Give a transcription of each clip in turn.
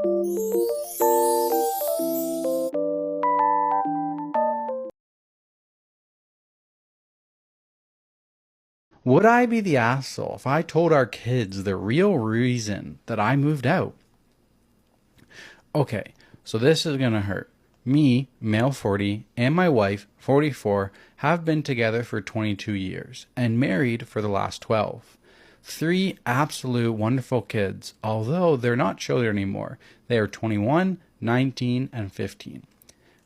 Would I be the asshole if I told our kids the real reason that I moved out? Okay, so this is gonna hurt. Me, male 40, and my wife, 44, have been together for 22 years and married for the last 12. Three absolute wonderful kids, although they're not children anymore. They are 21, 19, and 15.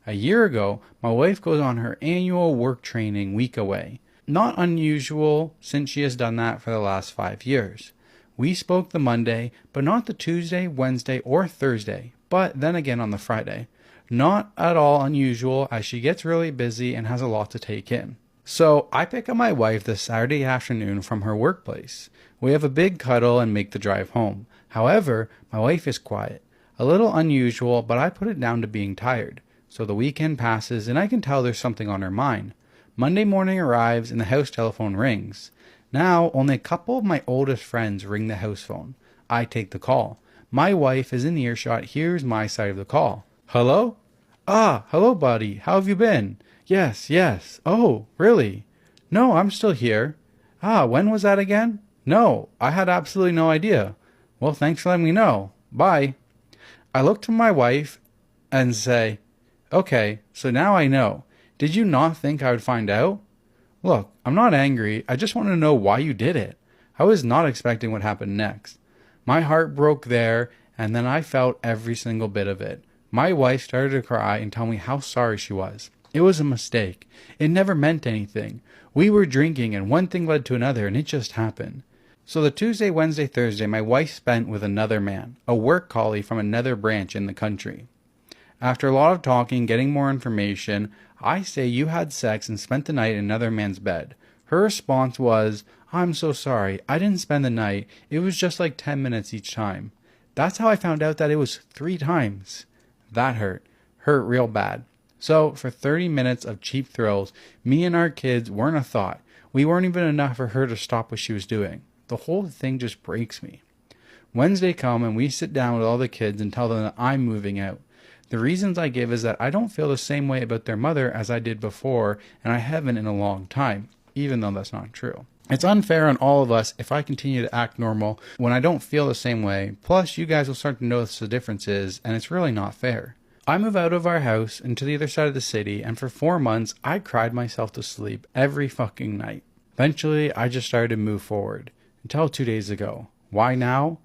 A year ago, my wife goes on her annual work training week away. Not unusual since she has done that for the last 5 years. We spoke the Monday, but not the Tuesday, Wednesday, or Thursday, but then again on the Friday. Not at all unusual as she gets really busy and has a lot to take in. So I pick up my wife this Saturday afternoon from her workplace. We have a big cuddle and make the drive home. However, my wife is quiet. A little unusual, but I put it down to being tired. So the weekend passes and I can tell there's something on her mind. Monday morning arrives and the house telephone rings. Now, only a couple of my oldest friends ring the house phone. I take the call. My wife is in earshot, hears my side of the call. Hello? Ah, hello, buddy. How have you been? Yes. Oh, really? No, I'm still here. Ah, when was that again? No, I had absolutely no idea. Well, thanks for letting me know. Bye. I look to my wife and say, okay, so now I know. Did you not think I would find out? Look, I'm not angry. I just want to know why you did it. I was not expecting what happened next. My heart broke there, and then I felt every single bit of it. My wife started to cry and tell me how sorry she was. It was a mistake. It never meant anything. We were drinking, and one thing led to another, and it just happened. So the Tuesday, Wednesday, Thursday, my wife spent with another man, a work colleague from another branch in the country. After a lot of talking, getting more information, I say you had sex and spent the night in another man's bed. Her response was, I'm so sorry, I didn't spend the night, it was just like 10 minutes each time. That's how I found out that it was 3 times. That hurt real bad. So for 30 minutes of cheap thrills, me and our kids weren't a thought. We weren't even enough for her to stop what she was doing. The whole thing just breaks me. Wednesday come and we sit down with all the kids and tell them that I'm moving out. The reasons I give is that I don't feel the same way about their mother as I did before, and I haven't in a long time, even though that's not true. It's unfair on all of us if I continue to act normal when I don't feel the same way, plus you guys will start to notice the differences, and it's really not fair. I move out of our house into the other side of the city, and for 4 months, I cried myself to sleep every fucking night. Eventually, I just started to move forward, until 2 days ago. Why now?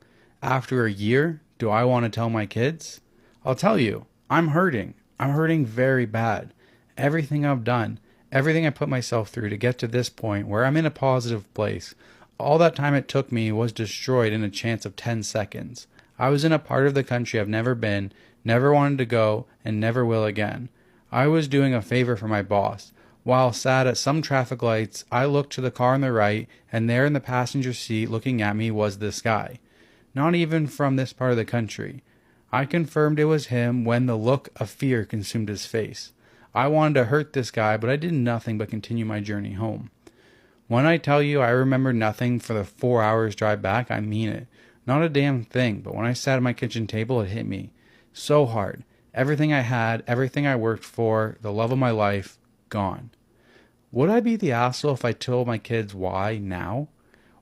After a year, do I want to tell my kids? I'll tell you. I'm hurting. I'm hurting very bad. Everything I've done, everything I put myself through to get to this point where I'm in a positive place, all that time it took me was destroyed in a chance of 10 seconds. I was in a part of the country I've never been, never wanted to go, and never will again. I was doing a favor for my boss. While sat at some traffic lights, I looked to the car on the right, and there in the passenger seat looking at me was this guy. Not even from this part of the country. I confirmed it was him when the look of fear consumed his face. I wanted to hurt this guy, but I did nothing but continue my journey home. When I tell you I remember nothing for the 4 hours drive back, I mean it. Not a damn thing, but when I sat at my kitchen table, it hit me. So hard. Everything I had, everything I worked for, the love of my life, gone. Would I be the asshole if I told my kids why now?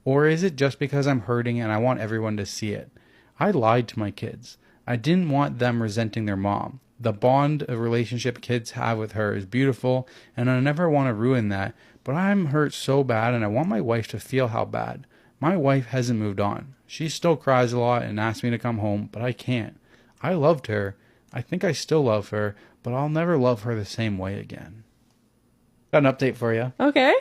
Or is it just because I'm hurting and I want everyone to see it? I lied to my kids. I didn't want them resenting their mom. The bond of relationship kids have with her is beautiful, and I never want to ruin that, but I'm hurt so bad and I want my wife to feel how bad. My wife hasn't moved on. She still cries a lot and asks me to come home, but I can't. I loved her. I think I still love her, but I'll never love her the same way again. Got an update for you. Okay.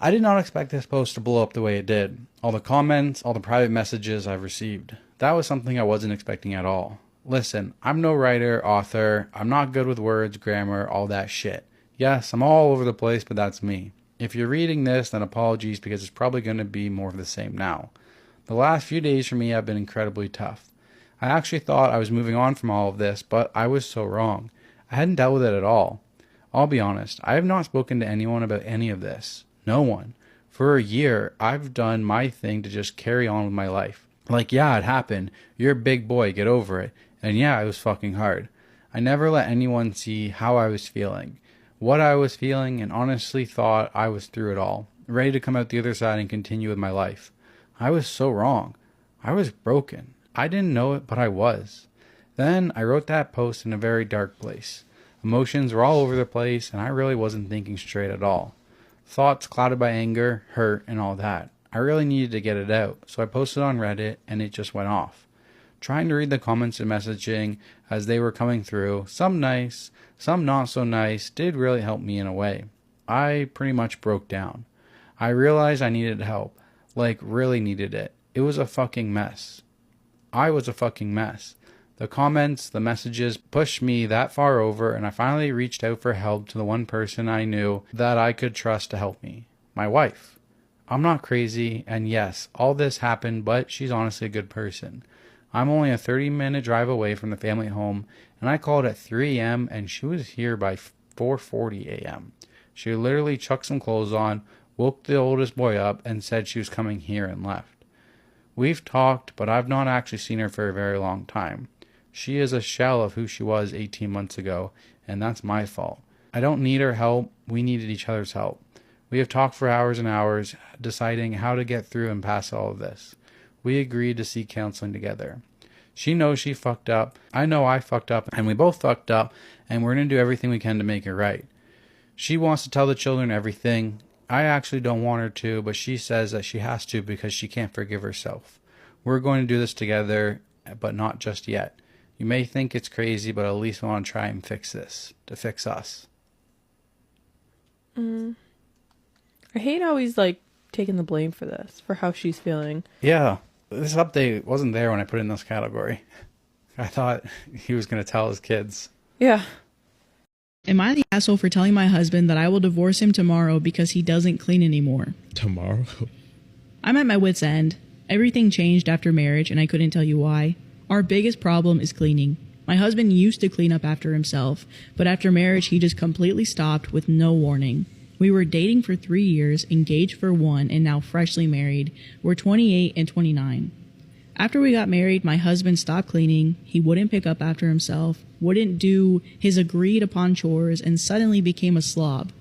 I did not expect this post to blow up the way it did. All the comments, all the private messages I've received. That was something I wasn't expecting at all. Listen, I'm no writer, author. I'm not good with words, grammar, all that shit. Yes, I'm all over the place, but that's me. If you're reading this, then apologies because it's probably going to be more of the same now. The last few days for me have been incredibly tough. I actually thought I was moving on from all of this, but I was so wrong. I hadn't dealt with it at all. I'll be honest, I have not spoken to anyone about any of this. No one. For a year, I've done my thing to just carry on with my life. Like, yeah, it happened. You're a big boy. Get over it. And yeah, it was fucking hard. I never let anyone see how I was feeling, what I was feeling, and honestly thought I was through it all, ready to come out the other side and continue with my life. I was so wrong. I was broken. I didn't know it, but I was. Then I wrote that post in a very dark place. Emotions were all over the place, and I really wasn't thinking straight at all. Thoughts clouded by anger, hurt, and all that. I really needed to get it out, so I posted on Reddit, and it just went off. Trying to read the comments and messaging as they were coming through, some nice, some not so nice, did really help me in a way. I pretty much broke down. I realized I needed help, like really needed it. It was a fucking mess. I was a fucking mess. The comments, the messages pushed me that far over, and I finally reached out for help to the one person I knew that I could trust to help me. My wife. I'm not crazy, and yes, all this happened, but she's honestly a good person. I'm only a 30-minute drive away from the family home, and I called at 3 a.m. and she was here by 4:40 a.m. She literally chucked some clothes on, woke the oldest boy up, and said she was coming here and left. We've talked, but I've not actually seen her for a very long time. She is a shell of who she was 18 months ago, and that's my fault. I don't need her help. We needed each other's help. We have talked for hours and hours, deciding how to get through and past all of this. We agreed to seek counseling together. She knows she fucked up. I know I fucked up, and we both fucked up, and we're going to do everything we can to make it right. She wants to tell the children everything. I actually don't want her to, but she says that she has to because she can't forgive herself. We're going to do this together, but not just yet. You may think it's crazy, but at least I want to try and fix this, to fix us. I hate how he's like taking the blame for this, for how she's feeling. Yeah, this update wasn't there when I put it in this category. I thought he was going to tell his kids. Yeah. Am I the asshole for telling my husband that I will divorce him tomorrow because he doesn't clean anymore? Tomorrow? I'm at my wit's end. Everything changed after marriage and I couldn't tell you why. Our biggest problem is cleaning. My husband used to clean up after himself, but after marriage he just completely stopped with no warning. We were dating for 3 years, engaged for 1, and now freshly married. We're 28 and 29. After we got married, my husband stopped cleaning, he wouldn't pick up after himself, wouldn't do his agreed upon chores, and suddenly became a slob.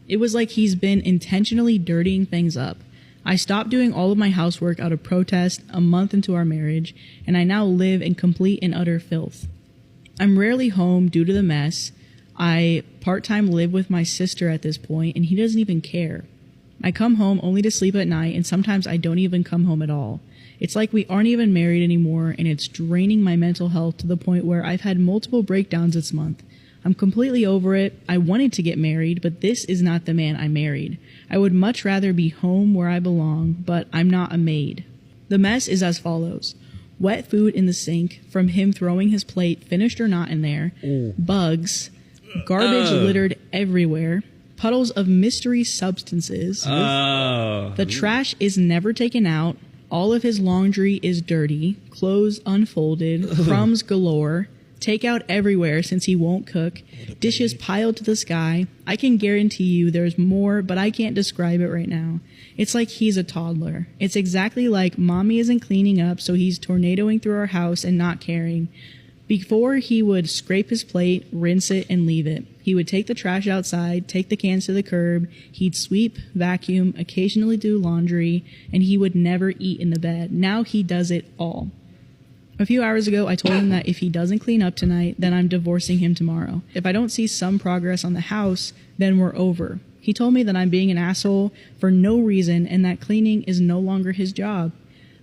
It was like he's been intentionally dirtying things up. I stopped doing all of my housework out of protest a month into our marriage, and I now live in complete and utter filth. I'm rarely home due to the mess. I part-time live with my sister at this point, and he doesn't even care. I come home only to sleep at night, and sometimes I don't even come home at all. It's like we aren't even married anymore, and it's draining my mental health to the point where I've had multiple breakdowns this month. I'm completely over it. I wanted to get married, but this is not the man I married. I would much rather be home where I belong, but I'm not a maid. The mess is as follows. Wet food in the sink from him throwing his plate, finished or not, in there. Ooh. Bugs. Garbage littered everywhere. Puddles of mystery substances. The trash is never taken out. All of his laundry is dirty. Clothes unfolded. Crumbs galore. Takeout everywhere since he won't cook. Dishes piled to the sky. I can guarantee you there's more, but I can't describe it right now. It's like he's a toddler. It's exactly like mommy isn't cleaning up, so he's tornadoing through our house and not caring. Before, he would scrape his plate, rinse it, and leave it. He would take the trash outside, take the cans to the curb, he'd sweep, vacuum, occasionally do laundry, and he would never eat in the bed. Now he does it all. A few hours ago, I told him that if he doesn't clean up tonight, then I'm divorcing him tomorrow. If I don't see some progress on the house, then we're over. He told me that I'm being an asshole for no reason and that cleaning is no longer his job.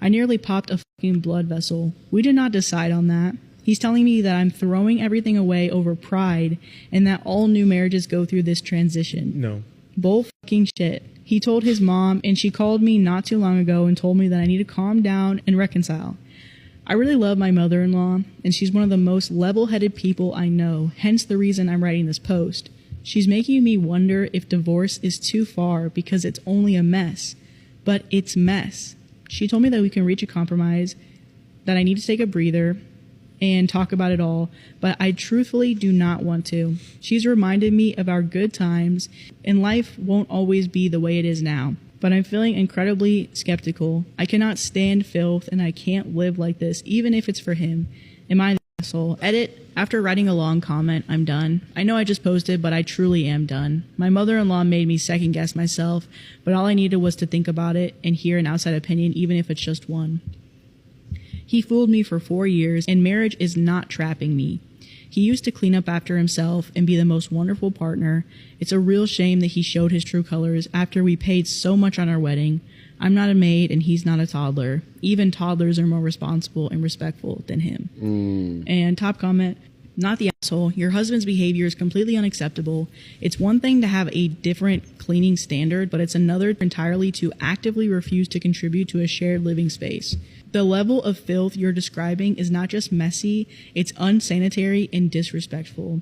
I nearly popped a fucking blood vessel. We did not decide on that. He's telling me that I'm throwing everything away over pride and that all new marriages go through this transition. No. Bull fucking shit. He told his mom, and she called me not too long ago and told me that I need to calm down and reconcile. I really love my mother-in-law, and she's one of the most level-headed people I know, hence the reason I'm writing this post. She's making me wonder if divorce is too far because it's only a mess. But it's mess. She told me that we can reach a compromise, that I need to take a breather, and talk about it all, but I truthfully do not want to. She's reminded me of our good times, and life won't always be the way it is now. but I'm feeling incredibly skeptical. I cannot stand filth and I can't live like this, even if it's for him. Am I the asshole? Edit. After writing a long comment, I'm done. I know I just posted, but I truly am done. My mother-in-law made me second guess myself, but all I needed was to think about it and hear an outside opinion, even if it's just one. He fooled me for 4 years, and marriage is not trapping me. He used to clean up after himself and be the most wonderful partner. It's a real shame that he showed his true colors after we paid so much on our wedding. I'm not a maid and he's not a toddler. Even toddlers are more responsible and respectful than him. And top comment, not the asshole. Your husband's behavior is completely unacceptable. It's one thing to have a different cleaning standard, but it's another entirely to actively refuse to contribute to a shared living space. The level of filth you're describing is not just messy, it's unsanitary and disrespectful.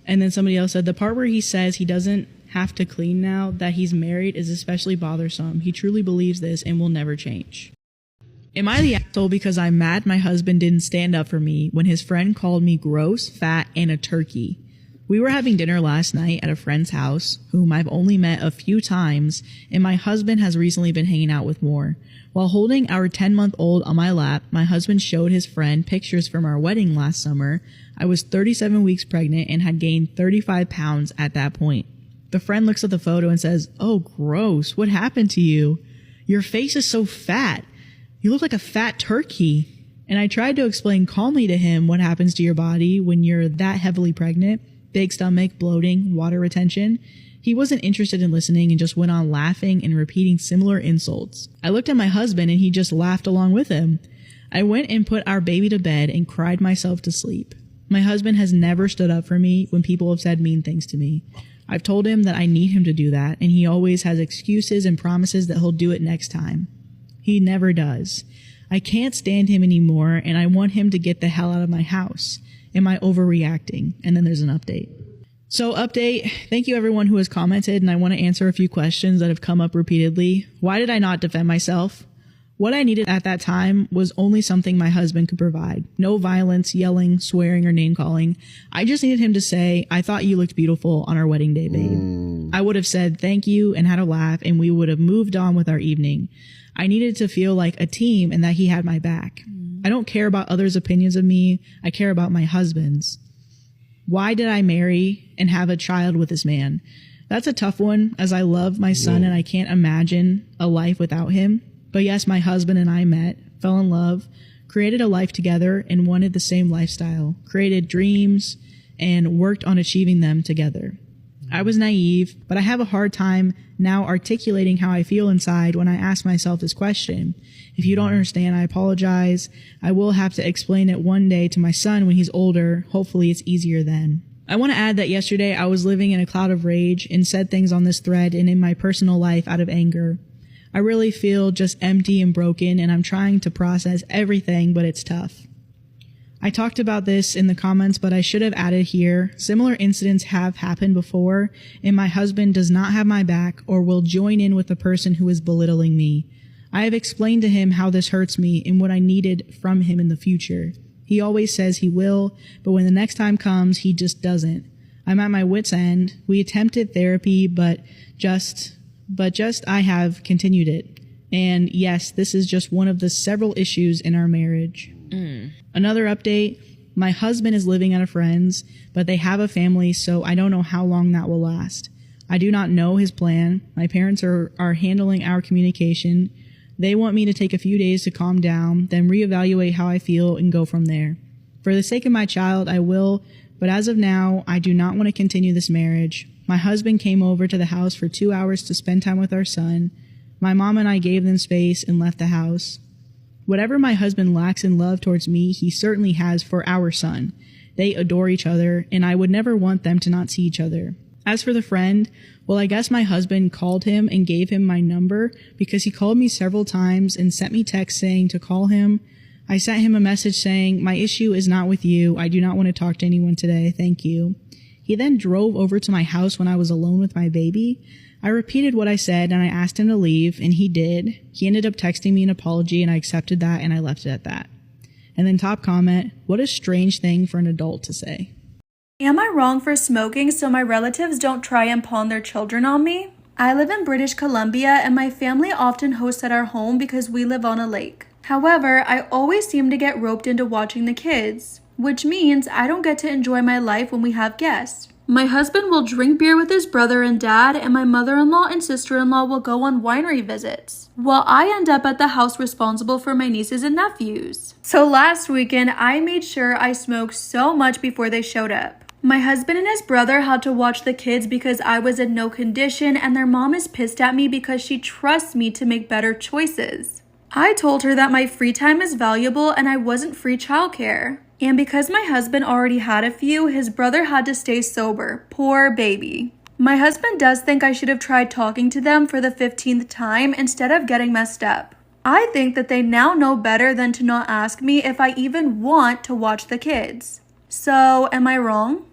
And then somebody else said, the part where he says he doesn't have to clean now that he's married is especially bothersome. He truly believes this and will never change. Am I the asshole because I'm mad my husband didn't stand up for me when his friend called me gross, fat, and a turkey? We were having dinner last night at a friend's house, whom I've only met a few times, and my husband has recently been hanging out with more. While holding our 10-month-old on my lap, my husband showed his friend pictures from our wedding last summer. I was 37 weeks pregnant and had gained 35 pounds at that point. The friend looks at the photo and says, "Oh, gross. What happened to you? Your face is so fat. You look like a fat turkey." And I tried to explain calmly to him what happens to your body when you're that heavily pregnant. Big stomach, bloating, water retention. He wasn't interested in listening and just went on laughing and repeating similar insults. I looked at my husband and he just laughed along with him. I went and put our baby to bed and cried myself to sleep. My husband has never stood up for me when people have said mean things to me. I've told him that I need him to do that, and he always has excuses and promises that he'll do it next time. He never does. I can't stand him anymore, and I want him to get the hell out of my house. Am I overreacting? And then there's an update. So update, thank you everyone who has commented, and I want to answer a few questions that have come up repeatedly. Why did I not defend myself? What I needed at that time was only something my husband could provide. No violence, yelling, swearing, or name-calling. I just needed him to say, "I thought you looked beautiful on our wedding day, babe." I would have said thank you and had a laugh, and we would have moved on with our evening. I needed to feel like a team and that he had my back. I don't care about others' opinions of me. I care about my husband's. Why did I marry and have a child with this man? That's a tough one, as I love my son and I can't imagine a life without him. But yes, my husband and I met, fell in love, created a life together, and wanted the same lifestyle, created dreams, and worked on achieving them together. I was naive, but I have a hard time now articulating how I feel inside when I ask myself this question. If you don't understand, I apologize. I will have to explain it one day to my son when he's older. Hopefully it's easier then. I want to add that yesterday I was living in a cloud of rage and said things on this thread and in my personal life out of anger. I really feel just empty and broken, and I'm trying to process everything, but it's tough. I talked about this in the comments, but I should have added here, similar incidents have happened before, and my husband does not have my back or will join in with the person who is belittling me. I have explained to him how this hurts me and what I needed from him in the future. He always says he will, but when the next time comes, he just doesn't. I'm at my wit's end. We attempted therapy, but I have continued it. And yes, this is just one of the several issues in our marriage. Another update, my husband is living at a friend's, but they have a family, so I don't know how long that will last. I do not know his plan. My parents are handling our communication. They want me to take a few days to calm down, then reevaluate how I feel and go from there. For the sake of my child, I will, but as of now, I do not want to continue this marriage. My husband came over to the house for 2 hours to spend time with our son. My mom and I gave them space and left the house. Whatever my husband lacks in love towards me, he certainly has for our son. They adore each other, and I would never want them to not see each other. As for the friend, well, I guess my husband called him and gave him my number because he called me several times and sent me texts saying to call him. I sent him a message saying, "My issue is not with you. I do not want to talk to anyone today. Thank you." He then drove over to my house when I was alone with my baby. I repeated what I said and I asked him to leave, and he did. He ended up texting me an apology and I accepted that and I left it at that. And then top comment, what a strange thing for an adult to say. Am I wrong for smoking so my relatives don't try and pawn their children on me? I live in British Columbia and my family often hosts at our home because we live on a lake. However, I always seem to get roped into watching the kids, which means I don't get to enjoy my life when we have guests. My husband will drink beer with his brother and dad, and my mother-in-law and sister-in-law will go on winery visits, while I end up at the house responsible for my nieces and nephews. So last weekend, I made sure I smoked so much before they showed up. My husband and his brother had to watch the kids because I was in no condition, and their mom is pissed at me because she trusts me to make better choices. I told her that my free time is valuable and I wasn't free childcare. And because my husband already had a few, his brother had to stay sober. Poor baby. My husband does think I should have tried talking to them for the 15th time instead of getting messed up. I think that they now know better than to not ask me if I even want to watch the kids. So, am I wrong?